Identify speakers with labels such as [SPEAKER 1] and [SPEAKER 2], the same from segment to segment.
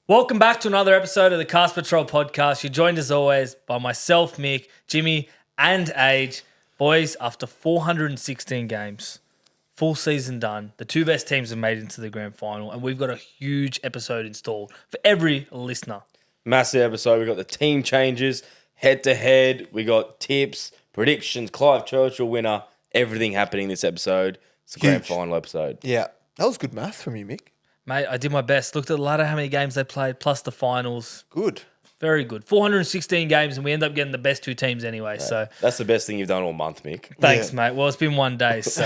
[SPEAKER 1] Welcome back to another episode of the Cast Patrol podcast. You're joined as always by myself, Mick, Jimmy, and Age. Boys, after 416 games, full season done, the two best teams have made it into the grand final, and we've got a huge episode installed for every listener.
[SPEAKER 2] Massive episode. We got the team changes, head to head. We got tips, predictions, Clive Churchill winner, everything happening this episode. It's a grand final episode.
[SPEAKER 3] Yeah, that was good math from you, Mick.
[SPEAKER 1] Mate, I did my best. Looked at the ladder, how many games they played, plus the finals.
[SPEAKER 3] Good.
[SPEAKER 1] Very good. 416 games, and we end up getting the best two teams anyway. Yeah. So
[SPEAKER 2] that's the best thing you've done all month, Mick.
[SPEAKER 1] Thanks, mate. Well, it's been one day. So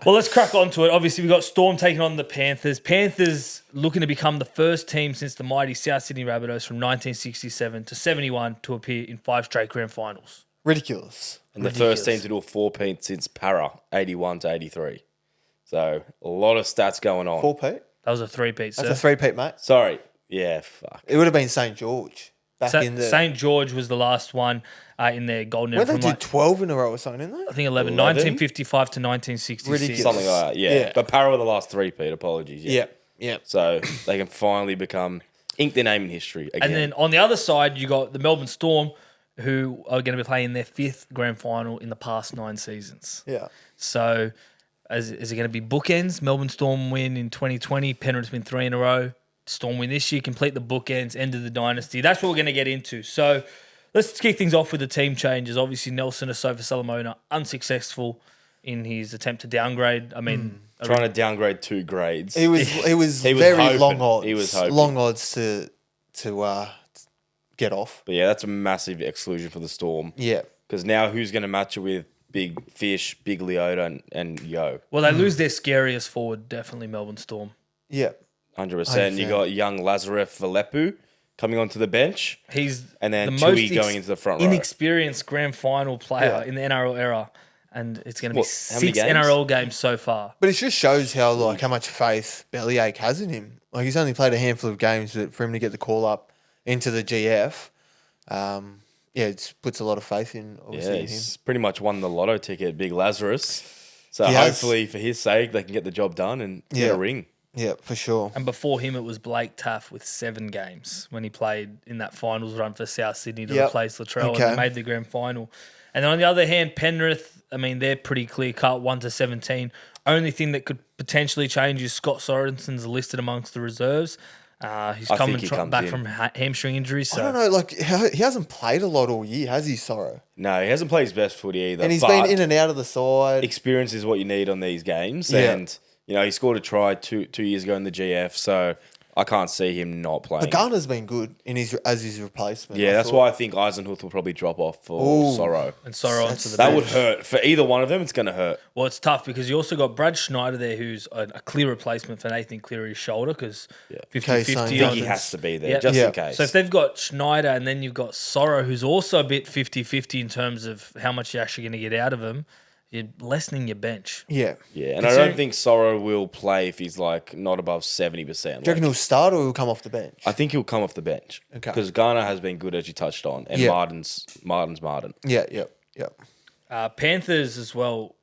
[SPEAKER 1] well, let's crack on to it. Obviously, we've got Storm taking on the Panthers. Panthers looking to become the first team since the mighty South Sydney Rabbitohs from 1967 to 71 to appear in 5 straight grand finals.
[SPEAKER 3] Ridiculous.
[SPEAKER 2] And the first team to do a 4-peat since Para, 81 to 83. So a lot of stats going on.
[SPEAKER 3] 4-peat?
[SPEAKER 1] That was a 3-peat, sir.
[SPEAKER 3] That's a 3-peat, mate.
[SPEAKER 2] Sorry. Yeah, fuck.
[SPEAKER 3] It would have been St. George.
[SPEAKER 1] St. George was the last one in their golden era.
[SPEAKER 3] When they did 12 in a row or something, didn't they?
[SPEAKER 1] I think 11. 1955 to 1966.
[SPEAKER 3] Ridiculous.
[SPEAKER 2] Something like that, yeah. But Para were the last 3-peat, apologies.
[SPEAKER 3] Yeah.
[SPEAKER 2] So they can finally ink their name in history again.
[SPEAKER 1] And then on the other side, you got the Melbourne Storm, who are going to be playing their 5th grand final in the past 9 seasons.
[SPEAKER 3] Yeah.
[SPEAKER 1] So is it going to be bookends? Melbourne Storm win in 2020, Penrith win 3 in a row. Storm win this year, complete the bookends, end of the dynasty. That's what we're going to get into. So let's kick things off with the team changes. Obviously, Nelson Asofa-Solomona unsuccessful in his attempt to downgrade. I mean,
[SPEAKER 2] trying to downgrade 2 grades.
[SPEAKER 3] He was very
[SPEAKER 2] hoping.
[SPEAKER 3] long odds.
[SPEAKER 2] He was hoping.
[SPEAKER 3] Long odds to get off.
[SPEAKER 2] But yeah, that's a massive exclusion for the Storm.
[SPEAKER 3] Yeah.
[SPEAKER 2] Because now who's going to match it with Big Fish, Big Leota, and Yo?
[SPEAKER 1] Well, they lose their scariest forward, definitely Melbourne Storm.
[SPEAKER 3] Yeah.
[SPEAKER 2] 100%. You got young Lazaref Valepu coming onto the bench.
[SPEAKER 1] He's
[SPEAKER 2] and then
[SPEAKER 1] the
[SPEAKER 2] Tui going into the front row.
[SPEAKER 1] Inexperienced grand final player in the NRL era. And it's going to be 6
[SPEAKER 2] games?
[SPEAKER 1] NRL games so far.
[SPEAKER 3] But it just shows how much faith Bellyache has in him. Like, he's only played a handful of games, but for him to get the call up into the GF, it puts a lot of faith in, obviously, in him.
[SPEAKER 2] He's pretty much won the lotto ticket, Big Lazarus. So hopefully, for his sake, they can get the job done and get a ring.
[SPEAKER 3] Yeah, for sure.
[SPEAKER 1] And before him, it was Blake Taff with 7 games when he played in that finals run for South Sydney to replace Latrell and they made the grand final. And then on the other hand, Penrith, I mean, they're pretty clear cut, 1 to 17. Only thing that could potentially change is Scott Sorensen's listed amongst the reserves. He's coming back from hamstring injury. So.
[SPEAKER 3] I don't know, he hasn't played a lot all year, has he, Sorrow?
[SPEAKER 2] No, he hasn't played his best footy either.
[SPEAKER 3] And he's been in and out of the side.
[SPEAKER 2] Experience is what you need on these games. Yeah. And, he scored a try 2 years ago in the GF, so I can't see him not playing.
[SPEAKER 3] But Garner's been good as his replacement.
[SPEAKER 2] Yeah, that's why I think Eisenhuth will probably drop off for Sorrow.
[SPEAKER 1] And Sorrow onto the
[SPEAKER 2] bench. That
[SPEAKER 1] bench.
[SPEAKER 2] would hurt. For either one of them, it's going to hurt.
[SPEAKER 1] Well, it's tough because you also got Brad Schneider there, who's a clear replacement for Nathan Cleary's shoulder because 50-50.
[SPEAKER 2] I think he has to be there, just in case.
[SPEAKER 1] So if they've got Schneider and then you've got Sorrow, who's also a bit 50-50 in terms of how much you're actually going to get out of him, you're lessening your bench.
[SPEAKER 3] Yeah.
[SPEAKER 2] Yeah, and I don't think Sorrow will play if he's not above 70%.
[SPEAKER 3] Do you reckon he'll start or he'll come off the bench?
[SPEAKER 2] I think he'll come off the bench.
[SPEAKER 3] Okay.
[SPEAKER 2] Because Garner has been good, as you touched on, and Martin's Martin.
[SPEAKER 3] Yeah.
[SPEAKER 1] Panthers as well,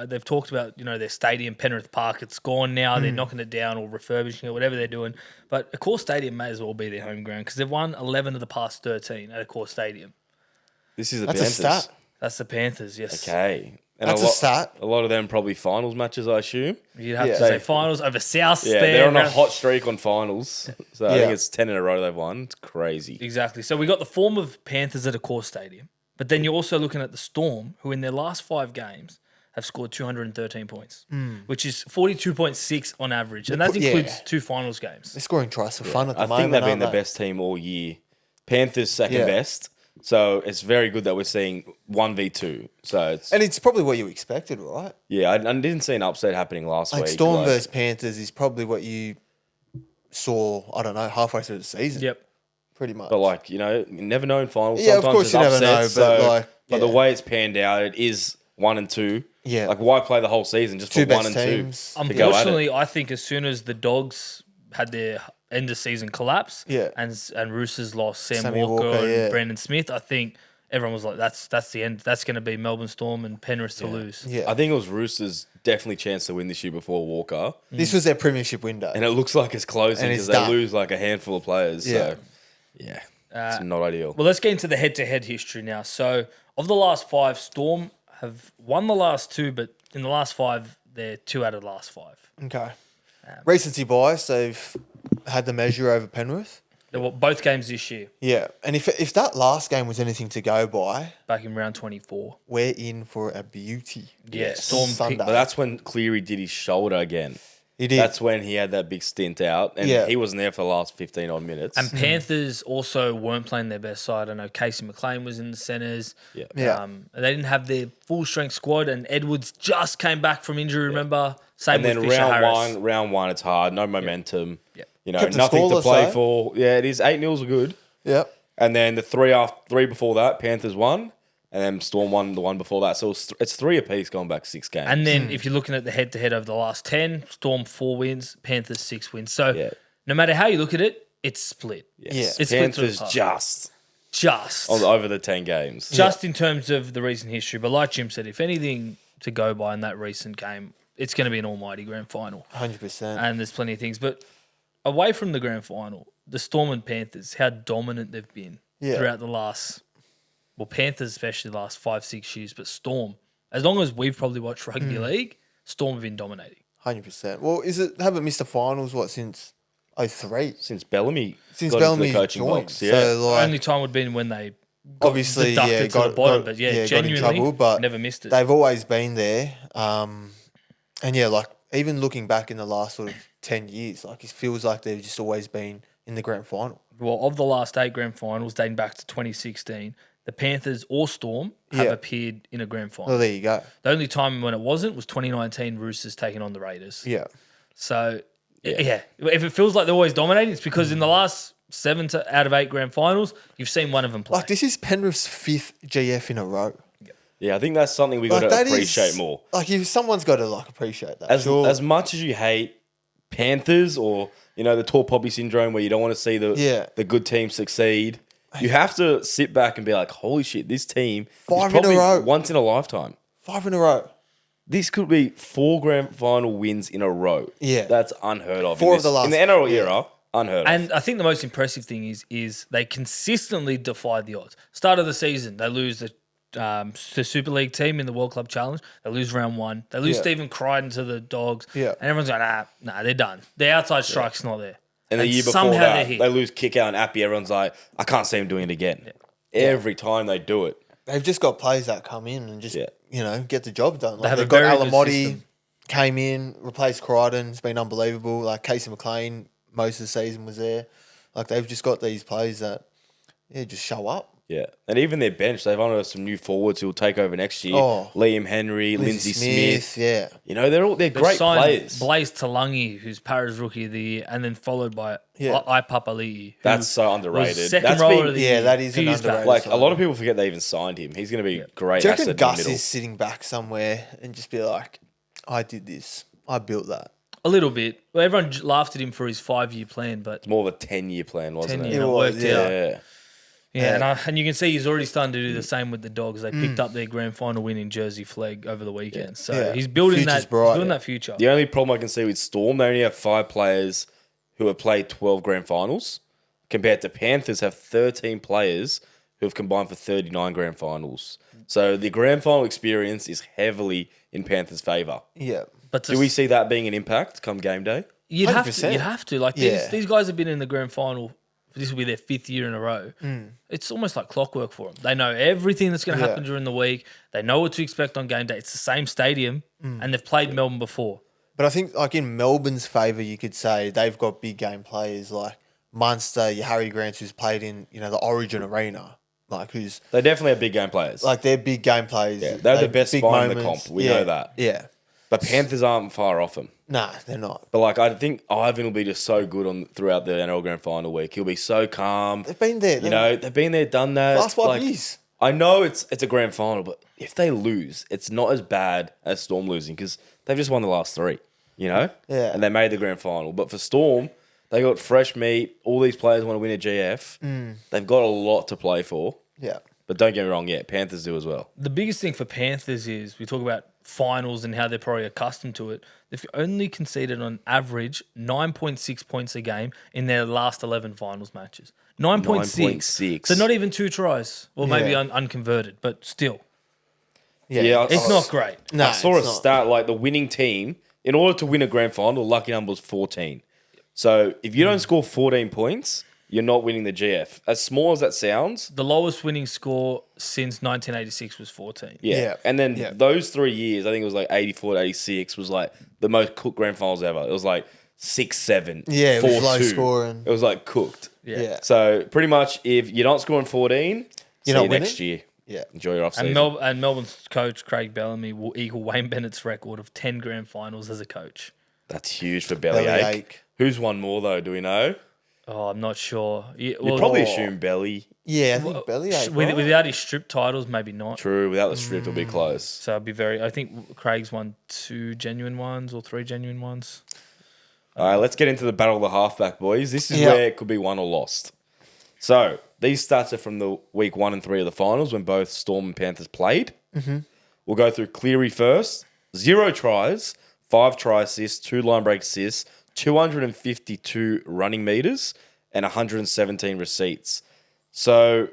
[SPEAKER 1] they've talked about, their stadium, Penrith Park. It's gone now. They're knocking it down or refurbishing it, whatever they're doing. But Accor Stadium may as well be their home ground because they've won 11 of the past 13 at Accor Stadium.
[SPEAKER 2] This is the
[SPEAKER 3] That's
[SPEAKER 2] Panthers.
[SPEAKER 3] A stat.
[SPEAKER 1] That's the Panthers, yes.
[SPEAKER 2] Okay. And
[SPEAKER 3] That's a stat.
[SPEAKER 2] A lot of them probably finals matches, I assume.
[SPEAKER 1] You'd have to say finals over South.
[SPEAKER 2] Yeah, they're on a hot streak on finals. So I think it's 10 in a row they've won. It's crazy.
[SPEAKER 1] Exactly. So we got the form of Panthers at Accor Stadium, but then you're also looking at the Storm, who in their last 5 games have scored 213 points, which is 42.6 on average. And that includes 2 finals games.
[SPEAKER 3] They're scoring tries for fun at the moment.
[SPEAKER 2] I think they've been the best team all year. Panthers second best. So it's very good that we're seeing 1v2.
[SPEAKER 3] And it's probably what you expected, right?
[SPEAKER 2] Yeah, I didn't see an upset happening last week.
[SPEAKER 3] Storm versus Panthers is probably what you saw, I don't know, halfway through the season.
[SPEAKER 1] Yep.
[SPEAKER 3] Pretty much.
[SPEAKER 2] But you never know in finals.
[SPEAKER 3] Yeah,
[SPEAKER 2] sometimes
[SPEAKER 3] of course you never know.
[SPEAKER 2] But the way it's panned out, it is 1 and 2.
[SPEAKER 3] Yeah.
[SPEAKER 2] Why play the whole season just for 1 and 2?
[SPEAKER 1] Unfortunately, I think as soon as the Dogs had their end of season collapse, and Roosters lost Sam Walker and Brandon Smith, I think everyone was like, that's the end. That's going to be Melbourne Storm and Penrith to lose.
[SPEAKER 3] Yeah.
[SPEAKER 2] I think it was Roosters definitely chance to win this year before Walker.
[SPEAKER 3] This was their premiership window.
[SPEAKER 2] And it looks like it's closing
[SPEAKER 3] And
[SPEAKER 2] because
[SPEAKER 3] it's
[SPEAKER 2] they
[SPEAKER 3] done.
[SPEAKER 2] lose like a handful of players.
[SPEAKER 3] Yeah.
[SPEAKER 2] So, yeah, it's not ideal.
[SPEAKER 1] Well, let's get into the head-to-head history now. So, of the last 5, Storm have won the last 2, but in the last 5, they're 2 out of the last 5.
[SPEAKER 3] Okay. Recency bias, they've had the measure over Penrith.
[SPEAKER 1] They were both games this year,
[SPEAKER 3] Yeah. And if that last game was anything to go by,
[SPEAKER 1] back in round 24.
[SPEAKER 3] we're in for a beauty.
[SPEAKER 1] Yeah, Storm
[SPEAKER 3] Sunday.
[SPEAKER 1] picked-
[SPEAKER 2] But that's when Cleary did his shoulder again.
[SPEAKER 3] He did.
[SPEAKER 2] That's when he had that big stint out, and
[SPEAKER 3] Yeah.
[SPEAKER 2] he wasn't there for the last 15 odd minutes.
[SPEAKER 1] And Panthers also weren't playing their best side. I know Casey McLean was in the centres.
[SPEAKER 2] Yeah.
[SPEAKER 3] Yeah.
[SPEAKER 1] They didn't have their full strength squad, and Edwards just came back from injury. Remember, same
[SPEAKER 2] And then
[SPEAKER 1] with Fisher Harris.
[SPEAKER 2] round one, it's hard, no momentum.
[SPEAKER 1] Yeah.
[SPEAKER 2] You know,
[SPEAKER 3] Kept it
[SPEAKER 2] nothing to
[SPEAKER 3] scoreless,
[SPEAKER 2] play
[SPEAKER 3] though.
[SPEAKER 2] for. Yeah, it is 8-0's good.
[SPEAKER 3] Yep.
[SPEAKER 2] And then the three before that, Panthers won, and then Storm won the one before that. So it's 3 apiece going back 6 games.
[SPEAKER 1] And then if you're looking at the head-to-head over the last 10, Storm 4 wins, Panthers 6 wins. So
[SPEAKER 2] Yeah.
[SPEAKER 1] no matter how you look at it, it's split.
[SPEAKER 3] Yeah.
[SPEAKER 1] It's split through
[SPEAKER 2] Panthers
[SPEAKER 1] the
[SPEAKER 2] just
[SPEAKER 1] Just
[SPEAKER 2] over the 10 games.
[SPEAKER 1] just in terms of the recent history. But like Jim said, if anything to go by in that recent game, it's going to be an almighty grand final.
[SPEAKER 3] 100%.
[SPEAKER 1] And there's plenty of things. But away from the grand final, the Storm and Panthers, how dominant they've been throughout the last, well, Panthers especially the last 5-6 years, but Storm, as long as we've probably watched rugby league, Storm have been dominating.
[SPEAKER 3] 100%. Well, haven't missed the finals, since 03?
[SPEAKER 2] Since Bellamy
[SPEAKER 3] Since
[SPEAKER 2] got
[SPEAKER 3] Bellamy
[SPEAKER 2] into the coaching
[SPEAKER 3] joined.
[SPEAKER 2] box. Yeah.
[SPEAKER 3] So, like,
[SPEAKER 1] Only time would have been when they got
[SPEAKER 3] obviously,
[SPEAKER 1] deducted to the bottom, but
[SPEAKER 3] got in
[SPEAKER 1] genuinely
[SPEAKER 3] trouble, but
[SPEAKER 1] never missed it.
[SPEAKER 3] they've always been there. And yeah, like even looking back in the last sort of 10 years, like it feels like they've just always been in the grand final.
[SPEAKER 1] Well, of the last 8 grand finals dating back to 2016, the Panthers or Storm have
[SPEAKER 3] Yeah.
[SPEAKER 1] appeared in a grand final.
[SPEAKER 3] Well, there you go.
[SPEAKER 1] The only time when it wasn't was 2019 Roosters taking on the Raiders.
[SPEAKER 3] Yeah.
[SPEAKER 1] So, yeah. If it feels like they're always dominating, it's because in the last 7 out of 8 grand finals, you've seen one of them play.
[SPEAKER 3] Like this is Penrith's 5th GF in a row.
[SPEAKER 2] Yeah, I think that's something we got
[SPEAKER 3] Like
[SPEAKER 2] to
[SPEAKER 3] that
[SPEAKER 2] appreciate
[SPEAKER 3] is,
[SPEAKER 2] more.
[SPEAKER 3] Like if someone's got to like appreciate that.
[SPEAKER 2] As much as you hate Panthers or, the tall poppy syndrome where you don't want to see the good team succeed, you have to sit back and be like, holy shit, this team
[SPEAKER 3] 5
[SPEAKER 2] is probably
[SPEAKER 3] in a row.
[SPEAKER 2] once in a lifetime.
[SPEAKER 3] 5 in a row.
[SPEAKER 2] This could be 4 grand final wins in a row.
[SPEAKER 3] Yeah.
[SPEAKER 2] That's unheard of.
[SPEAKER 3] 4 of the last.
[SPEAKER 2] In the NRL era, unheard of.
[SPEAKER 1] And I think the most impressive thing is they consistently defy the odds. Start of the season, they lose the Super League team in the World Club Challenge. They lose round 1. They lose
[SPEAKER 3] Yeah.
[SPEAKER 1] Stephen Crichton to the Dogs.
[SPEAKER 3] Yeah.
[SPEAKER 1] And everyone's going, nah, they're done. The outside strike's not there.
[SPEAKER 2] And the year before
[SPEAKER 1] somehow
[SPEAKER 2] that,
[SPEAKER 1] they're here.
[SPEAKER 2] they lose kick out and Appy. Everyone's like, I can't see him doing it again. Every time they do it.
[SPEAKER 3] They've just got players that come in and just get the job done. Like
[SPEAKER 1] have a
[SPEAKER 3] they've got
[SPEAKER 1] very good
[SPEAKER 3] Alamotti,
[SPEAKER 1] system.
[SPEAKER 3] came in, replaced Crichton. It's been unbelievable. Like Casey McLean, most of the season was there. Like they've just got these players that just show up.
[SPEAKER 2] Yeah. And even their bench, they've honoured some new forwards who will take over next year.
[SPEAKER 3] Oh.
[SPEAKER 2] Liam Henry, Lindsay Smith.
[SPEAKER 3] Yeah.
[SPEAKER 2] They're
[SPEAKER 1] They've
[SPEAKER 2] great
[SPEAKER 1] signed
[SPEAKER 2] players.
[SPEAKER 1] Blaze Talangi, who's Paris Rookie of the Year, and then followed by Ipapali'i.
[SPEAKER 2] That's so underrated.
[SPEAKER 1] Second
[SPEAKER 2] That's
[SPEAKER 1] roller
[SPEAKER 2] been-
[SPEAKER 1] of the year.
[SPEAKER 3] that is
[SPEAKER 1] few
[SPEAKER 3] an
[SPEAKER 1] years back.
[SPEAKER 3] underrated
[SPEAKER 2] Like,
[SPEAKER 3] sign.
[SPEAKER 2] a lot of people forget they even signed him. He's going to be a great
[SPEAKER 3] Do you
[SPEAKER 2] asset
[SPEAKER 3] reckon
[SPEAKER 2] in the
[SPEAKER 3] Gus
[SPEAKER 2] middle.
[SPEAKER 3] is sitting back somewhere and just be like, I did this. I built that.
[SPEAKER 1] A little bit. Well, everyone laughed at him for his 5-year plan, but
[SPEAKER 2] It's more of a 10-year plan, wasn't
[SPEAKER 1] 10
[SPEAKER 2] it?
[SPEAKER 1] year,
[SPEAKER 3] It
[SPEAKER 1] it
[SPEAKER 3] was,
[SPEAKER 1] worked
[SPEAKER 3] yeah.
[SPEAKER 1] out.
[SPEAKER 2] Yeah.
[SPEAKER 1] And you can see he's already starting to do the same with the Dogs. They picked up their grand final win in Jersey Flag over the weekend. So
[SPEAKER 3] Yeah.
[SPEAKER 1] he's building
[SPEAKER 3] Future's
[SPEAKER 1] that.
[SPEAKER 3] bright,
[SPEAKER 1] He's building
[SPEAKER 3] yeah.
[SPEAKER 1] that future.
[SPEAKER 2] The only problem I can see with Storm, they only have 5 players who have played 12 grand finals, compared to Panthers have 13 players who have combined for 39 grand finals. So the grand final experience is heavily in Panthers' favour.
[SPEAKER 3] Yeah.
[SPEAKER 1] But to
[SPEAKER 2] Do we see that being an impact come game day?
[SPEAKER 1] You'd have to.
[SPEAKER 3] 100%.
[SPEAKER 1] You'd have to. Like
[SPEAKER 3] Yeah.
[SPEAKER 1] these guys have been in the grand final. This will be their 5th year in a row. It's almost like clockwork for them. They know everything that's going to happen during the week. They know what to expect on game day. It's the same stadium, and they've played Melbourne before.
[SPEAKER 3] But I think, like, in Melbourne's favour, you could say they've got big game players like Munster, your Harry Grants, who's played in, the Origin Arena. Like, who's,
[SPEAKER 2] They definitely have big game players.
[SPEAKER 3] like, they're big game players.
[SPEAKER 2] Yeah, they're the best
[SPEAKER 3] big
[SPEAKER 2] spine in the
[SPEAKER 3] moments.
[SPEAKER 2] comp. We know that.
[SPEAKER 3] Yeah.
[SPEAKER 2] But Panthers aren't far off them.
[SPEAKER 3] Nah, they're not.
[SPEAKER 2] But like, I think Ivan will be just so good throughout the NRL Grand Final week. He'll be so calm.
[SPEAKER 3] They've been there.
[SPEAKER 2] They've been there, done that.
[SPEAKER 3] Last 5 years.
[SPEAKER 2] I know it's a grand final, but if they lose, it's not as bad as Storm losing because they've just won the last 3.
[SPEAKER 3] Yeah.
[SPEAKER 2] And they made the grand final. But for Storm, they got fresh meat. All these players want to win a GF. They've got a lot to play for.
[SPEAKER 3] Yeah.
[SPEAKER 2] But don't get me wrong, Panthers do as well.
[SPEAKER 1] The biggest thing for Panthers is we talk about finals and how they're probably accustomed to it. They've only conceded on average 9.6 points a game in their last 11 finals matches. 9.6. So not even 2 tries. Well, maybe unconverted, but still.
[SPEAKER 2] Yeah,
[SPEAKER 1] it's not great.
[SPEAKER 2] No, I saw a stat like the winning team, in order to win a grand final, the lucky number was 14. So if you don't score 14 points, you're not winning the GF. As small as that sounds.
[SPEAKER 1] The lowest winning score since 1986 was 14.
[SPEAKER 2] Yeah. And then those 3 years, I think it was like 84 to 86, was like the most cooked grand finals ever. It was like 6-7.
[SPEAKER 3] Yeah, it was low scoring.
[SPEAKER 2] It was like cooked.
[SPEAKER 1] Yeah.
[SPEAKER 2] So pretty much if you're not scoring 14,
[SPEAKER 3] you're not winning
[SPEAKER 2] next year.
[SPEAKER 3] Yeah.
[SPEAKER 2] Enjoy your off-season.
[SPEAKER 1] And Melbourne's coach, Craig Bellamy, will equal Wayne Bennett's record of 10 grand finals as a coach.
[SPEAKER 2] That's huge for Bellyache. Who's won more, though? Do we know?
[SPEAKER 1] Oh, I'm not sure.
[SPEAKER 2] You'd probably assume Belly.
[SPEAKER 3] Yeah, I think Bellyache.
[SPEAKER 1] Without his strip titles, maybe not.
[SPEAKER 2] True. Without the strip, it'll be close.
[SPEAKER 1] So it'd be I think Craig's won 2 genuine ones or 3 genuine ones.
[SPEAKER 2] All right, let's get into the battle of the halfback, boys. This is where it could be won or lost. So these stats are from the week 1 and 3 of the finals when both Storm and Panthers played. Mm-hmm. We'll go through Cleary first. 0 tries, 5 try assists, 2 line break assists, 252 running meters, and 117 receipts. So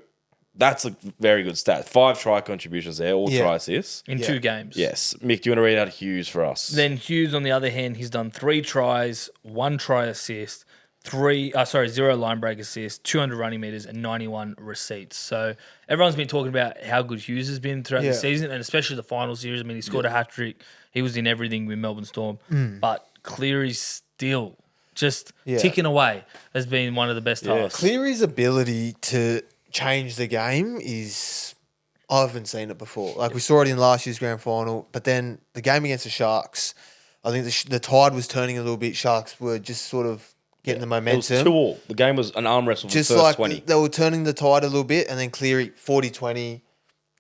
[SPEAKER 2] that's a very good stat. 5 try contributions there, all try assists.
[SPEAKER 1] In 2 games.
[SPEAKER 2] Yes. Mick, do you want to read out Hughes for us?
[SPEAKER 1] Then Hughes, on the other hand, he's done 3 tries, 1 try assist, 0 line break assists, 200 running meters, and 91 receipts. So everyone's been talking about how good Hughes has been throughout the season, and especially the final series. I mean, he scored a hat-trick. He was in everything with Melbourne Storm. But Cleary's still just ticking away has been one of the best halves.
[SPEAKER 3] Cleary's ability to change the game is... I haven't seen it before. Like, we saw it in last year's grand final, but then the game against the Sharks, I think the tide was turning a little bit. Sharks were just sort of getting the momentum.
[SPEAKER 2] It was 2-2. The game was an arm wrestle for
[SPEAKER 3] just
[SPEAKER 2] the first
[SPEAKER 3] like
[SPEAKER 2] 20.
[SPEAKER 3] They were turning the tide a little bit, and then Cleary, 40-20,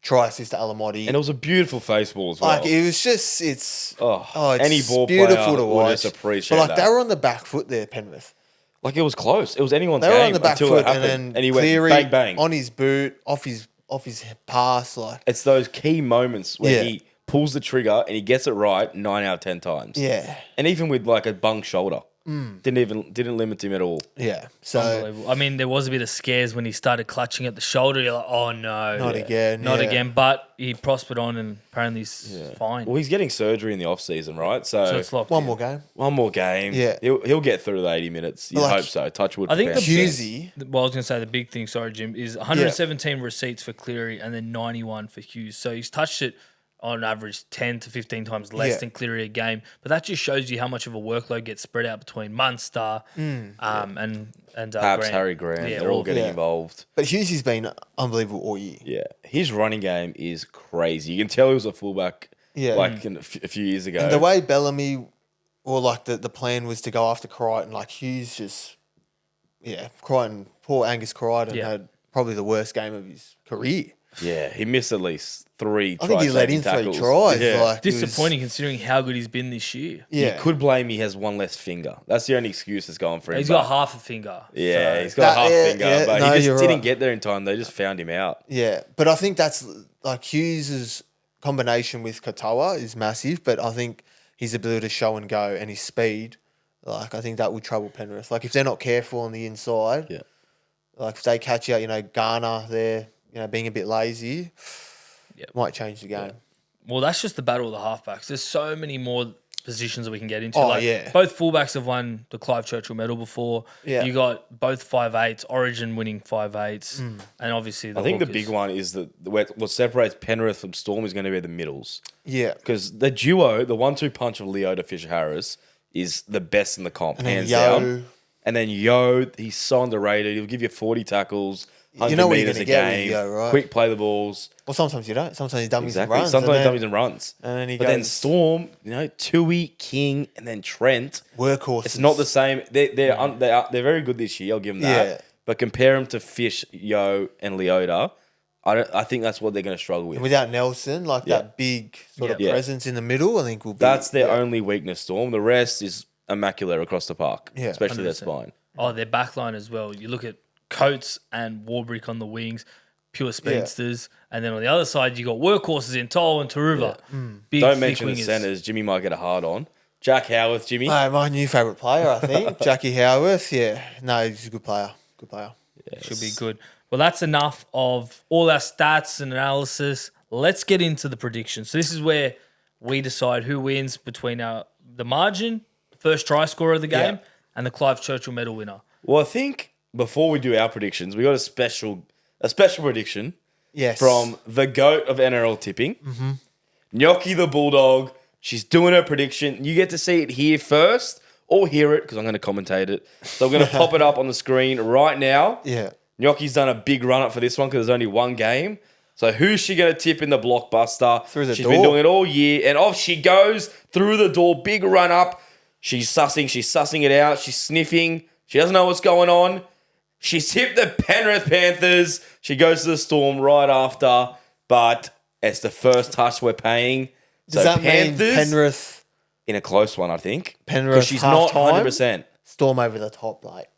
[SPEAKER 3] try assist to Alamotti.
[SPEAKER 2] And it was a beautiful face ball as well.
[SPEAKER 3] Like, it was just, it's
[SPEAKER 2] any ball
[SPEAKER 3] beautiful
[SPEAKER 2] player
[SPEAKER 3] to watch.
[SPEAKER 2] will just appreciate
[SPEAKER 3] but, like,
[SPEAKER 2] that.
[SPEAKER 3] they were on the back foot there, Penrith.
[SPEAKER 2] Like, it was close. It was anyone's game.
[SPEAKER 3] They were on the back
[SPEAKER 2] until
[SPEAKER 3] foot,
[SPEAKER 2] it happened.
[SPEAKER 3] and then
[SPEAKER 2] he
[SPEAKER 3] Cleary,
[SPEAKER 2] went bang, bang.
[SPEAKER 3] on his boot, off his pass. Like,
[SPEAKER 2] it's those key moments where he pulls the trigger and he gets it right 9 out of 10 times.
[SPEAKER 3] Yeah.
[SPEAKER 2] And even with, like, a bung shoulder. Didn't limit him at all.
[SPEAKER 3] Yeah. So
[SPEAKER 1] unbelievable. I mean, there was a bit of scares when he started clutching at the shoulder. You're like, oh no.
[SPEAKER 3] Not again.
[SPEAKER 1] Not again. But he prospered on and apparently he's fine.
[SPEAKER 2] Well, he's getting surgery in the off season, right? So
[SPEAKER 1] it's locked
[SPEAKER 3] one
[SPEAKER 1] in.
[SPEAKER 3] more game.
[SPEAKER 2] One more game.
[SPEAKER 3] Yeah.
[SPEAKER 2] He'll get through the 80 minutes. You hope so. Touch wood.
[SPEAKER 1] I think
[SPEAKER 3] Hughesy.
[SPEAKER 1] Well, I was going to say the big thing, sorry, Jim, is 117 receipts for Cleary and then 91 for Hughes. So he's touched it on average 10 to 15 times less than Cleary a game. But that just shows you how much of a workload gets spread out between Munster and
[SPEAKER 2] perhaps Harry Grant. They're all getting involved.
[SPEAKER 3] But Hughesy's been unbelievable all year.
[SPEAKER 2] Yeah. His running game is crazy. You can tell he was a fullback like a few years ago.
[SPEAKER 3] And the way Bellamy, or like the plan was to go after Crichton, like Hughes just, Crichton, poor Angus Crichton had probably the worst game of his career.
[SPEAKER 2] Yeah, he missed at least 3
[SPEAKER 3] I think he let in 3 tries.
[SPEAKER 2] Yeah.
[SPEAKER 3] Like,
[SPEAKER 1] disappointing considering how good he's been this year.
[SPEAKER 2] Yeah. You could blame he has one less finger. That's the only excuse that's going for him.
[SPEAKER 1] He's got half a finger.
[SPEAKER 2] Yeah,
[SPEAKER 1] so.
[SPEAKER 2] He's got half a finger, but he just didn't
[SPEAKER 3] right.
[SPEAKER 2] get there in time. They just found him out.
[SPEAKER 3] Yeah, but I think that's like Hughes' combination with Katoa is massive, but I think his ability to show and go and his speed, like I think that would trouble Penrith. Like if they're not careful on the inside, like if they catch out, Garner there, being a bit lazy, might change the game.
[SPEAKER 1] Well, that's just the battle of the halfbacks. There's so many more positions that we can get into.
[SPEAKER 3] Oh,
[SPEAKER 1] Both fullbacks have won the Clive Churchill medal before. Yeah. You got both 5'8", Origin winning 5'8", and obviously
[SPEAKER 2] I think the big one is that what separates Penrith from Storm is going to be the middles.
[SPEAKER 3] Yeah.
[SPEAKER 2] Because the duo, the 1-2 punch of Leota Fisher-Harris is the best in the comp, hands down. And then Yo, he's so underrated. He'll give you 40 tackles, 100 meters a game,
[SPEAKER 3] Yo, right?
[SPEAKER 2] quick play the balls.
[SPEAKER 3] Well, sometimes you don't. Sometimes he dummies and runs.
[SPEAKER 2] Sometimes he dummies and runs.
[SPEAKER 3] And then
[SPEAKER 2] then Storm, Tui, King, and then Trent.
[SPEAKER 3] Workhorses.
[SPEAKER 2] It's not the same. They're very good this year. I'll give them that. Yeah. But compare them to Fish, Yo, and Leota. I think that's what they're going to struggle with.
[SPEAKER 3] And without Nelson, that big sort of presence in the middle, I think will be.
[SPEAKER 2] That's their only weakness, Storm. The rest is immaculate across the park, especially 100%. Their spine.
[SPEAKER 1] Oh, their backline as well. You look at Coates and Warbrick on the wings. pure speedsters. And then on the other side, you got workhorses in Toll and Taruva. Big,
[SPEAKER 2] Don't
[SPEAKER 1] thick
[SPEAKER 2] mention
[SPEAKER 1] wingers.
[SPEAKER 2] the centres. Jimmy might get a hard on. Jack Howarth, Jimmy.
[SPEAKER 3] My new favourite player, I think. Jackie Howarth, yeah. No, he's a good player. Good player.
[SPEAKER 2] Yes.
[SPEAKER 1] Should be good. Well, that's enough of all our stats and analysis. Let's get into the predictions. So this is where we decide who wins between the margin, first try scorer of the game, and the Clive Churchill medal winner.
[SPEAKER 2] Well, I think before we do our predictions, we got a special prediction.
[SPEAKER 3] Yes.
[SPEAKER 2] From the GOAT of NRL tipping, Gnocchi the Bulldog. She's doing her prediction. You get to see it here first or hear it because I'm going to commentate it. So I'm going to pop it up on the screen right now.
[SPEAKER 3] Yeah.
[SPEAKER 2] Gnocchi's done a big run up for this one because there's only one game. So who's she going to tip in the blockbuster?
[SPEAKER 3] Through the
[SPEAKER 2] She's
[SPEAKER 3] door.
[SPEAKER 2] been doing it all year. And off she goes through the door. Big run up. She's sussing it out. She's sniffing. She doesn't know what's going on. She tipped the Penrith Panthers. She goes to the Storm right after. But it's the first touch we're paying.
[SPEAKER 3] Does that mean Penrith?
[SPEAKER 2] In a close one, I think.
[SPEAKER 3] Penrith
[SPEAKER 2] Because she's not
[SPEAKER 3] half-time?
[SPEAKER 2] 100%.
[SPEAKER 3] Storm over the top, like.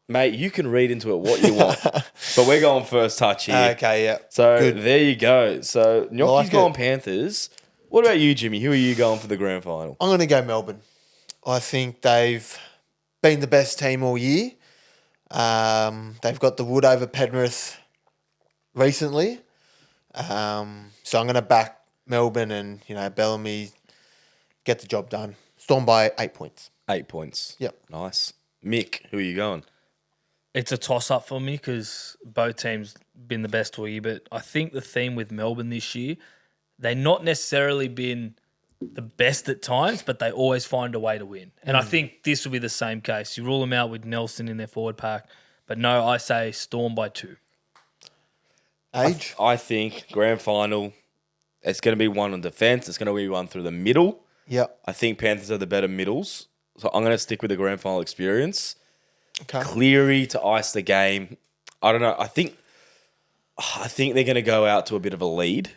[SPEAKER 2] Mate, you can read into it what you want. But we're going first touch here.
[SPEAKER 3] Okay, yeah.
[SPEAKER 2] So
[SPEAKER 3] Good.
[SPEAKER 2] there you go. So Gnocchi's
[SPEAKER 3] like
[SPEAKER 2] going
[SPEAKER 3] it.
[SPEAKER 2] Panthers. What about you, Jimmy? Who are you going for the grand final?
[SPEAKER 3] I'm going to go Melbourne. I think they've been the best team all year. They've got the wood over Penrith recently. So I'm going to back Melbourne and, Bellamy get the job done. Storm by 8 points.
[SPEAKER 2] 8 points.
[SPEAKER 3] Yep.
[SPEAKER 2] Nice. Mick, who are you going?
[SPEAKER 1] It's a toss-up for me because both teams been the best all year. But I think the theme with Melbourne this year, they've not necessarily been the best at times, but they always find a way to win. And I think this will be the same case. You rule them out with Nelson in their forward pack. But no, I say Storm by 2.
[SPEAKER 3] Age?
[SPEAKER 2] I think grand final, it's going to be one on defence. It's going to be one through the middle.
[SPEAKER 3] Yep.
[SPEAKER 2] I think Panthers are the better middles. So I'm going to stick with the grand final experience.
[SPEAKER 3] Okay.
[SPEAKER 2] Cleary to ice the game. I don't know. I think they're going to go out to a bit of a lead.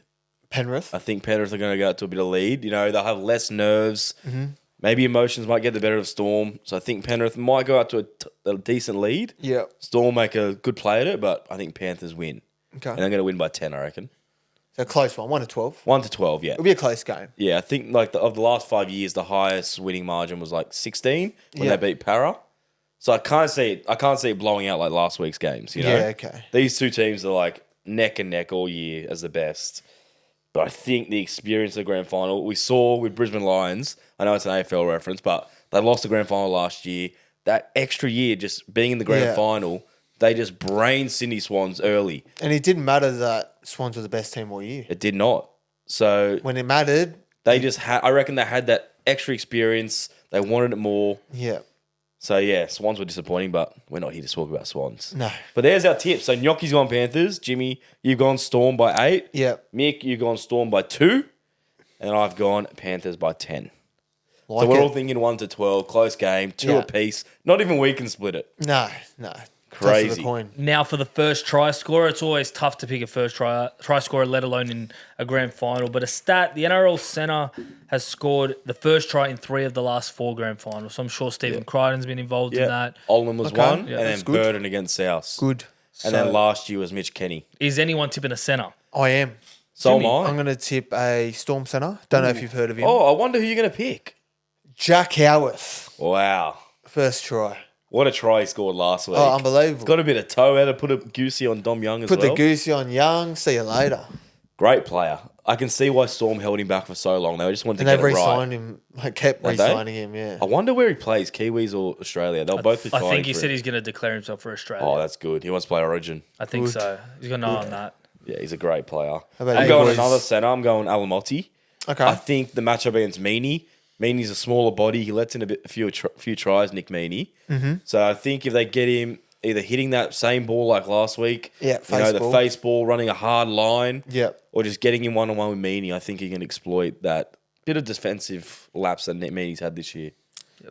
[SPEAKER 3] Penrith?
[SPEAKER 2] I think Penrith are going to go out to a bit of lead. They'll have less nerves. Maybe emotions might get the better of Storm. So I think Penrith might go out to a decent lead.
[SPEAKER 3] Yep.
[SPEAKER 2] Storm make a good play at it, but I think Panthers win.
[SPEAKER 3] Okay.
[SPEAKER 2] And they're going to win by 10, I reckon.
[SPEAKER 3] So close one, 1-12.
[SPEAKER 2] 1-12, yeah.
[SPEAKER 3] It'll be a close game.
[SPEAKER 2] Yeah, I think of the last 5 years, the highest winning margin was like 16 when they beat Para. So I can't see it blowing out like last week's games.
[SPEAKER 3] Yeah, okay.
[SPEAKER 2] These two teams are like neck and neck all year as the best. But I think the experience of the grand final we saw with Brisbane Lions. I know it's an AFL reference, but they lost the grand final last year. That extra year, just being in the grand final, they just brained Sydney Swans early.
[SPEAKER 3] And it didn't matter that Swans were the best team all year.
[SPEAKER 2] It did not. So
[SPEAKER 3] When it mattered,
[SPEAKER 2] they just had. I reckon they had that extra experience. They wanted it more.
[SPEAKER 3] yeah.
[SPEAKER 2] So, yeah, Swans were disappointing, but we're not here to talk about Swans.
[SPEAKER 3] No.
[SPEAKER 2] But there's our tip. So, Gnocchi's gone Panthers. Jimmy, you've gone Storm by 8.
[SPEAKER 3] Yep.
[SPEAKER 2] Mick, you've gone Storm by 2. And I've gone Panthers by 10.
[SPEAKER 3] Like
[SPEAKER 2] So, we're
[SPEAKER 3] it.
[SPEAKER 2] all thinking 1-12, close game, 2
[SPEAKER 3] Yeah.
[SPEAKER 2] apiece. Not even we can split it.
[SPEAKER 3] No.
[SPEAKER 2] Crazy.
[SPEAKER 3] Toss of the coin.
[SPEAKER 1] Now, for the first try scorer, it's always tough to pick a first try scorer, let alone in a grand final. But a stat, the NRL centre has scored the first try in 3 of the last 4 grand finals. So I'm sure Stephen Crichton's been involved in that.
[SPEAKER 2] Olin was
[SPEAKER 3] Okay.
[SPEAKER 2] one,
[SPEAKER 3] Yeah,
[SPEAKER 2] and then
[SPEAKER 3] that's good.
[SPEAKER 2] Burden against South.
[SPEAKER 3] Good.
[SPEAKER 2] And then last year was Mitch Kenny.
[SPEAKER 1] Is anyone tipping a centre?
[SPEAKER 3] I am.
[SPEAKER 2] So
[SPEAKER 1] Jimmy,
[SPEAKER 2] am I.
[SPEAKER 3] I'm going to tip a Storm centre. Don't know if you've heard of him.
[SPEAKER 2] Oh, I wonder who you're going to pick.
[SPEAKER 3] Jack Howarth.
[SPEAKER 2] Wow.
[SPEAKER 3] First try.
[SPEAKER 2] What a try he scored last week.
[SPEAKER 3] Oh, unbelievable.
[SPEAKER 2] Got a bit of toe out to put a goosey on Dom Young as
[SPEAKER 3] Put
[SPEAKER 2] well.
[SPEAKER 3] the goosey on Young. See you later.
[SPEAKER 2] Great player. I can see why Storm held him back for so long. They just wanted
[SPEAKER 3] And
[SPEAKER 2] to
[SPEAKER 3] they've
[SPEAKER 2] get it right.
[SPEAKER 3] re-signed him. Like, kept
[SPEAKER 2] Have they?
[SPEAKER 3] re-signing him, yeah.
[SPEAKER 2] I wonder where he plays, Kiwis or Australia. They'll both be
[SPEAKER 1] I
[SPEAKER 2] fighting
[SPEAKER 1] think he
[SPEAKER 2] for
[SPEAKER 1] said
[SPEAKER 2] it.
[SPEAKER 1] he's going to declare himself for Australia.
[SPEAKER 2] Oh, that's good. He wants to play Origin.
[SPEAKER 1] I think
[SPEAKER 3] Good.
[SPEAKER 1] so. He's got an eye on that.
[SPEAKER 2] Yeah, he's a great player.
[SPEAKER 3] How about
[SPEAKER 2] I'm
[SPEAKER 3] you
[SPEAKER 2] going
[SPEAKER 3] boys?
[SPEAKER 2] another centre. I'm going Alamotti.
[SPEAKER 3] Okay.
[SPEAKER 2] I think the matchup against Meaney. Meaney's a smaller body. He lets in a few tries, Nick Meaney. Mm-hmm. So I think if they get him either hitting that same ball like last week,
[SPEAKER 3] Yeah,
[SPEAKER 2] you know,
[SPEAKER 3] face
[SPEAKER 2] the
[SPEAKER 3] ball.
[SPEAKER 2] face ball, running a hard line,
[SPEAKER 3] Yep.
[SPEAKER 2] or just getting him one-on-one with Meaney, I think he can exploit that bit of defensive lapse that Meaney's had this year.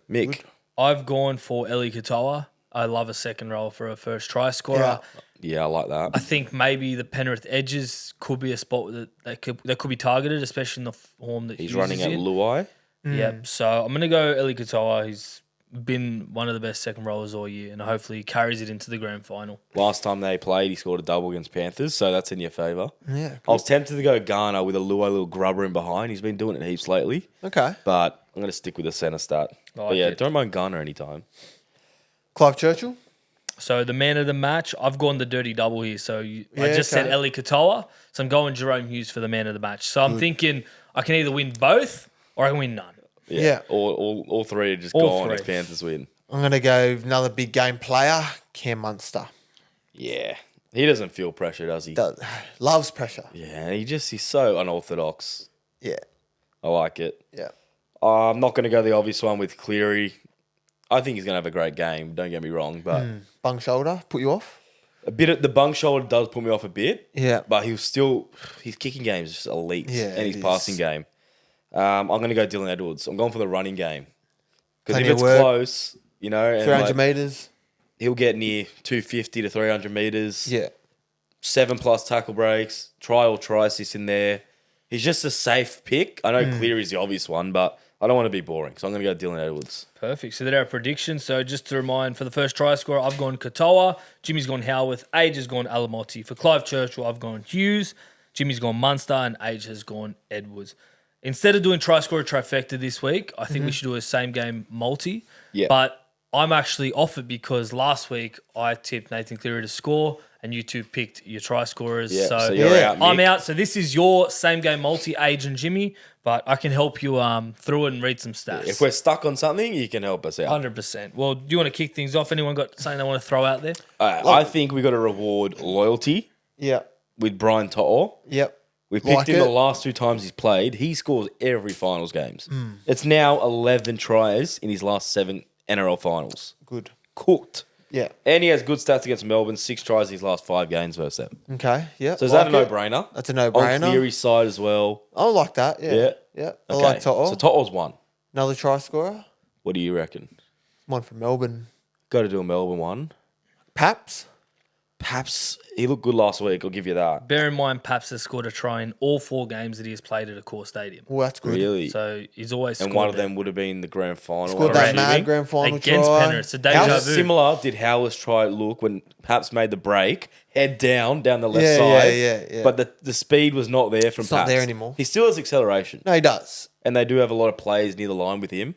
[SPEAKER 2] Mick.
[SPEAKER 1] I've gone for Eli Katoa. I love a second row for a first try scorer.
[SPEAKER 2] Yeah, I like that.
[SPEAKER 1] I think maybe the Penrith edges could be a spot that could be targeted, especially in the form that
[SPEAKER 2] He's
[SPEAKER 1] Hughes
[SPEAKER 2] running
[SPEAKER 1] is
[SPEAKER 2] at
[SPEAKER 1] in.
[SPEAKER 2] Luai.
[SPEAKER 1] Yep. So I'm going to go Eli Katoa. He's been one of the best second rollers all year, and hopefully he carries it into the grand final.
[SPEAKER 2] Last time they played, he scored a double against Panthers, so that's in your favour.
[SPEAKER 3] Yeah.
[SPEAKER 2] I
[SPEAKER 3] Good.
[SPEAKER 2] was tempted to go Garner with a little grubber in behind. He's been doing it heaps lately,
[SPEAKER 3] Okay.
[SPEAKER 2] but I'm going to stick with the centre stat. But yeah, don't mind Garner anytime.
[SPEAKER 3] Clive Churchill.
[SPEAKER 1] So the man of the match, I've gone the dirty double here. So I just said Eli Katoa, so I'm going Jahrome Hughes for the man of the match. So I'm thinking I can either win both or I can win none.
[SPEAKER 3] Yeah.
[SPEAKER 2] All three are just
[SPEAKER 1] All
[SPEAKER 2] gone if
[SPEAKER 1] three.
[SPEAKER 2] Panthers win.
[SPEAKER 3] I'm going to go another big game player, Cam Munster.
[SPEAKER 2] Yeah. He doesn't feel pressure, does he?
[SPEAKER 3] Loves pressure.
[SPEAKER 2] Yeah, he's so unorthodox.
[SPEAKER 3] Yeah.
[SPEAKER 2] I like it.
[SPEAKER 3] Yeah.
[SPEAKER 2] I'm not going to go the obvious one with Cleary. I think he's going to have a great game. Don't get me wrong, but
[SPEAKER 3] Bung shoulder, put you off?
[SPEAKER 2] a bit of the bung shoulder does put me off a bit.
[SPEAKER 3] Yeah.
[SPEAKER 2] But his kicking game is just elite,
[SPEAKER 3] Yeah,
[SPEAKER 2] and his
[SPEAKER 3] it
[SPEAKER 2] passing
[SPEAKER 3] is.
[SPEAKER 2] game. I'm going to go Dylan Edwards. I'm going for the running game because if
[SPEAKER 3] Plenty of
[SPEAKER 2] it's
[SPEAKER 3] work.
[SPEAKER 2] close, and
[SPEAKER 3] 300 metres.
[SPEAKER 2] he'll get near 250 to 300 meters.
[SPEAKER 3] Yeah.
[SPEAKER 2] 7+ tackle breaks, try assist in there. He's just a safe pick. I know Cleary's the obvious one, but I don't want to be boring, so I'm going to go Dylan Edwards.
[SPEAKER 1] Perfect. So there are predictions. So just to remind, for the first try scorer, I've gone Katoa. Jimmy's gone Howarth. Age has gone Alamotti. For Clive Churchill, I've gone Hughes. Jimmy's gone Munster, and Age has gone Edwards. Instead of doing try scorer trifecta this week, I think we should do a same game multi.
[SPEAKER 2] Yeah.
[SPEAKER 1] But I'm actually off it because last week I tipped Nathan Cleary to score, and you two picked your try scorers.
[SPEAKER 2] Yeah,
[SPEAKER 1] so
[SPEAKER 2] so you're out,
[SPEAKER 1] I'm
[SPEAKER 2] Nick.
[SPEAKER 1] out. So this is your same game multi, Age and Jimmy, but I can help you through it and read some stats.
[SPEAKER 2] If we're stuck on something, you can help us out.
[SPEAKER 1] 100%. Well, do you want to kick things off? Anyone got something they want to throw out there?
[SPEAKER 2] I think we got to reward loyalty
[SPEAKER 3] Yeah.
[SPEAKER 2] with Brian To'o.
[SPEAKER 3] Yep.
[SPEAKER 2] We picked
[SPEAKER 3] Like
[SPEAKER 2] him
[SPEAKER 3] it.
[SPEAKER 2] the last 2 times he's played. He scores every finals games. It's now 11 tries in his last 7 NRL finals.
[SPEAKER 3] Good.
[SPEAKER 2] Cooked.
[SPEAKER 3] Yeah.
[SPEAKER 2] And he has good stats against Melbourne. 6 tries in his last 5 games versus them.
[SPEAKER 3] Okay. Yeah.
[SPEAKER 2] So is that a
[SPEAKER 3] Like it.
[SPEAKER 2] no-brainer?
[SPEAKER 3] That's a no-brainer.
[SPEAKER 2] On Cleary's side as well.
[SPEAKER 3] I like that. Yeah.
[SPEAKER 2] Yeah.
[SPEAKER 3] Yeah. I
[SPEAKER 2] Okay.
[SPEAKER 3] like To'o.
[SPEAKER 2] So To'o's one.
[SPEAKER 3] Another try scorer.
[SPEAKER 2] What do you reckon?
[SPEAKER 3] One from Melbourne.
[SPEAKER 2] Got to do a Melbourne one.
[SPEAKER 3] Paps.
[SPEAKER 2] Paps, he looked good last week. I'll give you that.
[SPEAKER 1] Bear in mind, Paps has scored a try in all 4 games that he has played at a core stadium.
[SPEAKER 3] Oh, that's good.
[SPEAKER 2] Really?
[SPEAKER 1] So he's always
[SPEAKER 2] And
[SPEAKER 1] scored
[SPEAKER 2] one of
[SPEAKER 1] there.
[SPEAKER 2] them would have been the grand final.
[SPEAKER 3] Scored
[SPEAKER 2] I'm
[SPEAKER 3] that
[SPEAKER 2] assuming.
[SPEAKER 3] mad grand final
[SPEAKER 1] Against
[SPEAKER 3] try.
[SPEAKER 1] Penrith. So deja
[SPEAKER 2] How
[SPEAKER 1] vu.
[SPEAKER 2] similar did Howard's try look when Paps made the break, head down the left
[SPEAKER 3] Yeah,
[SPEAKER 2] side?
[SPEAKER 3] yeah.
[SPEAKER 2] But the speed was not there from
[SPEAKER 3] It's
[SPEAKER 2] Paps.
[SPEAKER 3] not there anymore.
[SPEAKER 2] He still has acceleration.
[SPEAKER 3] No, he does.
[SPEAKER 2] And they do have a lot of players near the line with him.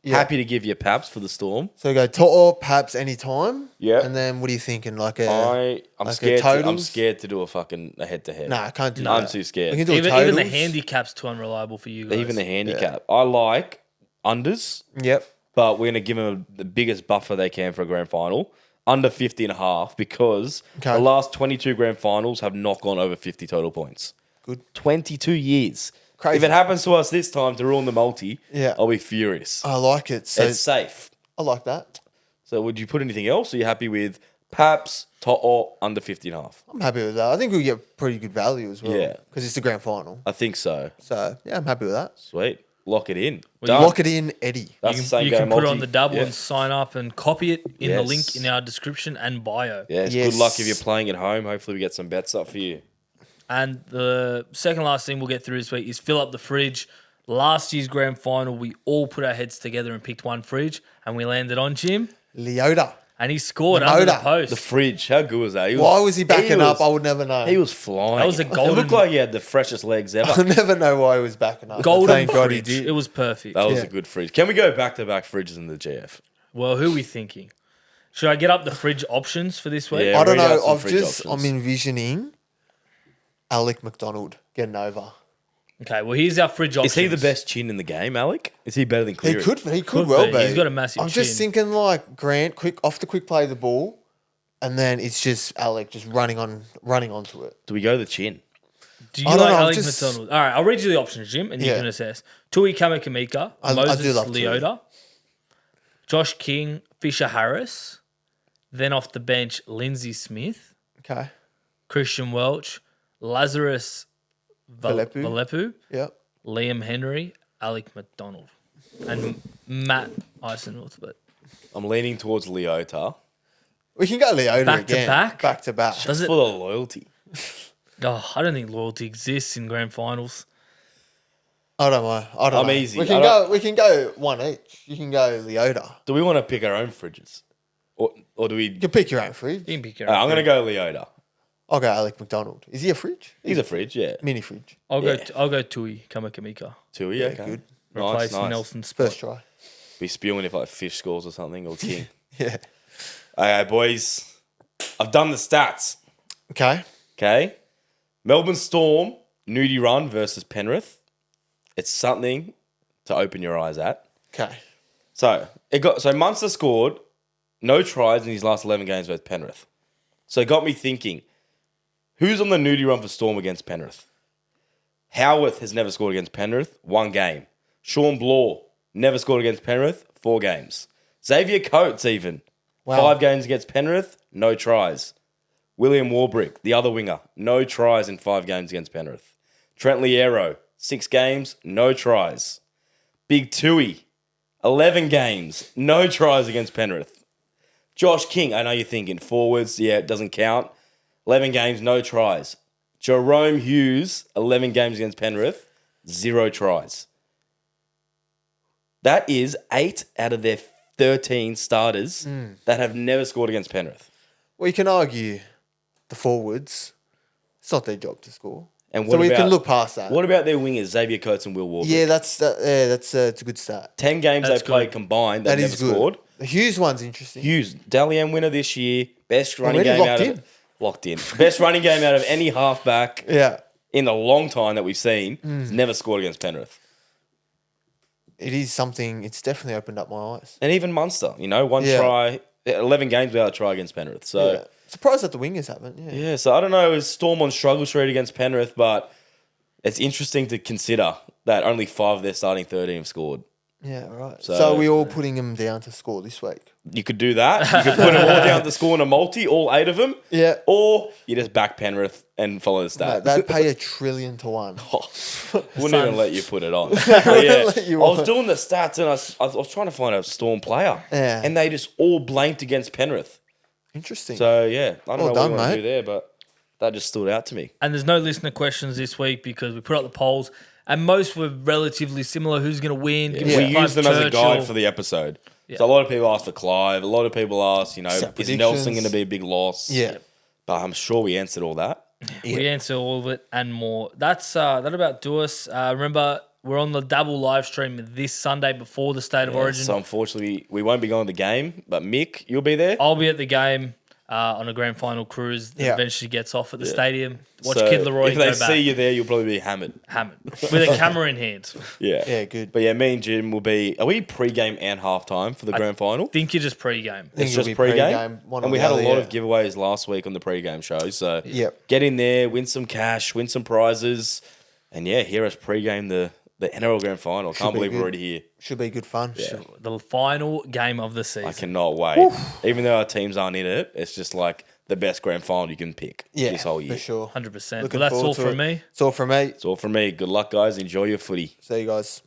[SPEAKER 3] Yeah.
[SPEAKER 2] Happy to give you Paps for the Storm.
[SPEAKER 3] So go To'o, Paps anytime.
[SPEAKER 2] Yeah.
[SPEAKER 3] And then what are you thinking? Like a
[SPEAKER 2] I'm
[SPEAKER 3] like a
[SPEAKER 2] scared. I'm
[SPEAKER 3] totals?
[SPEAKER 2] scared to do a head-to-head.
[SPEAKER 3] Nah, I can't do
[SPEAKER 2] I'm
[SPEAKER 3] that.
[SPEAKER 2] too scared.
[SPEAKER 3] We can do a
[SPEAKER 1] Even
[SPEAKER 3] totals.
[SPEAKER 1] the handicap's too unreliable for you guys.
[SPEAKER 2] Even the handicap. I like unders,
[SPEAKER 3] Yep.
[SPEAKER 2] but we're going to give them the biggest buffer they can for a grand final. Under 50.5 because
[SPEAKER 3] Okay.
[SPEAKER 2] the last 22 grand finals have not gone over 50 total points.
[SPEAKER 3] Good.
[SPEAKER 2] 22 years.
[SPEAKER 3] Crazy.
[SPEAKER 2] If it happens to us this time to ruin the multi,
[SPEAKER 3] Yeah.
[SPEAKER 2] I'll be furious.
[SPEAKER 3] I like it. So
[SPEAKER 2] It's safe.
[SPEAKER 3] I like that.
[SPEAKER 2] So would you put anything else? Are you happy with Paps, To'o, under 50.5?
[SPEAKER 3] I'm happy with that. I think we get pretty good value as well.
[SPEAKER 2] Yeah.
[SPEAKER 3] Because it's the grand final.
[SPEAKER 2] I think so.
[SPEAKER 3] So yeah, I'm happy with that.
[SPEAKER 2] Sweet. Lock it in.
[SPEAKER 1] Well,
[SPEAKER 2] Done.
[SPEAKER 3] Lock it in, Eddie.
[SPEAKER 2] That's
[SPEAKER 1] You
[SPEAKER 2] the same
[SPEAKER 1] can, you
[SPEAKER 2] game
[SPEAKER 1] can put it
[SPEAKER 2] multi.
[SPEAKER 1] on the double
[SPEAKER 2] Yeah.
[SPEAKER 1] and sign up and copy it in the
[SPEAKER 2] Yes.
[SPEAKER 1] link in our description and bio.
[SPEAKER 2] Yes,
[SPEAKER 3] Yes.
[SPEAKER 2] good luck if you're playing at home. Hopefully we get some bets up for you.
[SPEAKER 1] And the second last thing we'll get through this week is fill up the fridge. Last year's grand final, we all put our heads together and picked one fridge, and we landed on Jim,
[SPEAKER 3] Leota.
[SPEAKER 1] and he scored
[SPEAKER 3] The
[SPEAKER 1] under the
[SPEAKER 3] motor.
[SPEAKER 1] post.
[SPEAKER 2] The fridge, how good was that?
[SPEAKER 3] Why was he backing up? I would never know.
[SPEAKER 2] He was flying.
[SPEAKER 1] That was a
[SPEAKER 2] It
[SPEAKER 1] golden-
[SPEAKER 2] looked like he had the freshest legs ever.
[SPEAKER 3] I'll never know why he was backing up.
[SPEAKER 1] Golden
[SPEAKER 3] Thank God he
[SPEAKER 1] fridge.
[SPEAKER 3] did.
[SPEAKER 1] It was perfect.
[SPEAKER 2] That was
[SPEAKER 3] Yeah.
[SPEAKER 2] a good fridge. Can we go back-to-back fridges in the GF?
[SPEAKER 1] Well, who are we thinking? Should I get up the fridge options for this week?
[SPEAKER 2] Yeah.
[SPEAKER 3] I don't
[SPEAKER 2] read out
[SPEAKER 3] know.
[SPEAKER 2] some
[SPEAKER 3] I'm
[SPEAKER 2] fridge options.
[SPEAKER 3] envisioning Alec McDonald getting over.
[SPEAKER 1] Okay, well, here's our fridge options.
[SPEAKER 2] Is he the best chin in the game, Alec? Is he better than Cleary?
[SPEAKER 3] He could
[SPEAKER 1] Could
[SPEAKER 3] well
[SPEAKER 1] be.
[SPEAKER 3] be.
[SPEAKER 1] He's got a massive
[SPEAKER 3] I'm just
[SPEAKER 1] chin.
[SPEAKER 3] thinking like Grant, off the quick play of the ball, and then it's just Alec just running onto it.
[SPEAKER 2] Do we go the chin?
[SPEAKER 1] Do you
[SPEAKER 3] I don't
[SPEAKER 1] like
[SPEAKER 3] know, I'm
[SPEAKER 1] Alex
[SPEAKER 3] just-
[SPEAKER 1] McDonald? All right, I'll read you the options, Jim, and you
[SPEAKER 3] Yeah.
[SPEAKER 1] can assess. Tui Kamakamika,
[SPEAKER 3] I do
[SPEAKER 1] Moses
[SPEAKER 3] love Tui.
[SPEAKER 1] Leota, Josh King, Fisher Harris, then off the bench, Lindsay Smith,
[SPEAKER 3] Okay.
[SPEAKER 1] Christian Welch, Lazarus
[SPEAKER 3] Valepu.
[SPEAKER 1] Valepu,
[SPEAKER 3] Yep.
[SPEAKER 1] Liam Henry, Alec McDonald, and Matt Eisenworth. But
[SPEAKER 2] I'm leaning towards Leota.
[SPEAKER 3] We can go Leota
[SPEAKER 1] Back to
[SPEAKER 3] again.
[SPEAKER 1] back?
[SPEAKER 3] Back to back.
[SPEAKER 1] does it?
[SPEAKER 2] For the loyalty.
[SPEAKER 1] Oh, I don't think loyalty exists in grand finals.
[SPEAKER 3] I don't know.
[SPEAKER 2] I'm easy.
[SPEAKER 3] We can go one each. You can go Leota.
[SPEAKER 2] Do we want to pick our own fridges? Or do we...
[SPEAKER 3] You can pick your own fridge.
[SPEAKER 1] You can pick your own
[SPEAKER 2] I'm going to go Leota.
[SPEAKER 3] I'll go Alec McDonald. Is he a fridge?
[SPEAKER 2] He's a fridge, yeah.
[SPEAKER 3] Mini fridge.
[SPEAKER 1] I'll go Tui Kamakamika.
[SPEAKER 2] Tui, okay.
[SPEAKER 3] Good.
[SPEAKER 1] Replacing Nelson's spot.
[SPEAKER 3] First try.
[SPEAKER 2] Be spewing if like Fish scores or something, or King.
[SPEAKER 3] Yeah.
[SPEAKER 2] Okay, boys. I've done the stats.
[SPEAKER 3] Okay.
[SPEAKER 2] Melbourne Storm, nudie run versus Penrith. It's something to open your eyes at.
[SPEAKER 3] Okay.
[SPEAKER 2] So Munster scored no tries in his last 11 games versus Penrith. So it got me thinking, who's on the nudie run for Storm against Penrith? Howarth has never scored against Penrith, 1 game. Sean Blaw never scored against Penrith, 4 games. Xavier Coates even, 5 games against Penrith, no tries. William Warbrick, the other winger, no tries in 5 games against Penrith. Trent Liero, 6 games, no tries. Big Tui, 11 games, no tries against Penrith. Josh King, I know you're thinking forwards, yeah, it doesn't count. 11 games, no tries. Jahrome Hughes, 11 games against Penrith, 0 tries. That is 8 out of their 13 starters that have never scored against Penrith.
[SPEAKER 3] Well, you can argue the forwards. It's not their job to score.
[SPEAKER 2] And
[SPEAKER 3] we can look past that.
[SPEAKER 2] What about their wingers, Xavier Coates and Will Warbrick?
[SPEAKER 3] Yeah, that's it's a good stat.
[SPEAKER 2] 10 games they've played combined, they've never scored.
[SPEAKER 3] The Hughes one's interesting.
[SPEAKER 2] Hughes, Dally M winner this year, best running game locked in. Best running game out of any halfback in a long time that we've seen. He's never scored against Penrith.
[SPEAKER 3] It is something. It's definitely opened up my eyes.
[SPEAKER 2] And even Munster, one try, 11 games without a try against Penrith. So
[SPEAKER 3] surprised that the wingers haven't.
[SPEAKER 2] Yeah, so I don't know, is Storm on struggle street against Penrith, but it's interesting to consider that only 5 of their starting 13 have scored.
[SPEAKER 3] Yeah, right. So we're all putting them down to score this week.
[SPEAKER 2] You could do that. You could put them all down to score in a multi, all 8 of them.
[SPEAKER 3] Yeah.
[SPEAKER 2] Or you just back Penrith and follow the stat.
[SPEAKER 3] No, they'd pay $1 trillion to 1.
[SPEAKER 2] Wouldn't even let you put it on. I was doing the stats and I was trying to find a Storm player.
[SPEAKER 3] Yeah.
[SPEAKER 2] And they just all blanked against Penrith.
[SPEAKER 3] Interesting.
[SPEAKER 2] So, yeah. I don't know what you want to do
[SPEAKER 3] mate.
[SPEAKER 2] there, but that just stood out to me.
[SPEAKER 1] And there's no listener questions this week because we put up the polls and most were relatively similar. Who's going to win?
[SPEAKER 2] Yeah. We used them as a guide for the episode. Yeah. So a lot of people asked for Clive. A lot of people asked, is Nelson going to be a big loss?
[SPEAKER 3] Yeah.
[SPEAKER 2] But I'm sure we answered all that.
[SPEAKER 1] Yeah. We answered all of it and more. That about do us. Remember, we're on the double live stream this Sunday before the State of Origin.
[SPEAKER 2] So unfortunately, we won't be going to the game. But Mick, you'll be there?
[SPEAKER 1] I'll be at the game. On a grand final cruise that eventually gets off at the stadium. Watch Kid Leroy
[SPEAKER 2] if they see you there, you'll probably be hammered.
[SPEAKER 1] With a camera in hand.
[SPEAKER 2] Yeah.
[SPEAKER 3] Yeah, good.
[SPEAKER 2] But me and Jim will be... Are we pre-game and halftime for the grand final?
[SPEAKER 1] I think you're just pre-game.
[SPEAKER 2] It's just pre-game? And we had a lot of giveaways last week on the pre-game show. So get in there, win some cash, win some prizes. And hear us pre-game the NRL Grand Final. Can't believe we're already here.
[SPEAKER 3] Should be good fun.
[SPEAKER 1] Yeah. The final game of the season.
[SPEAKER 2] I cannot wait. Even though our teams aren't in it, it's just like the best grand final you can pick this whole year.
[SPEAKER 3] For sure.
[SPEAKER 1] 100%. Well, that's all from me.
[SPEAKER 3] It's all from me.
[SPEAKER 2] It's all from me. Good luck, guys. Enjoy your footy.
[SPEAKER 3] See you guys.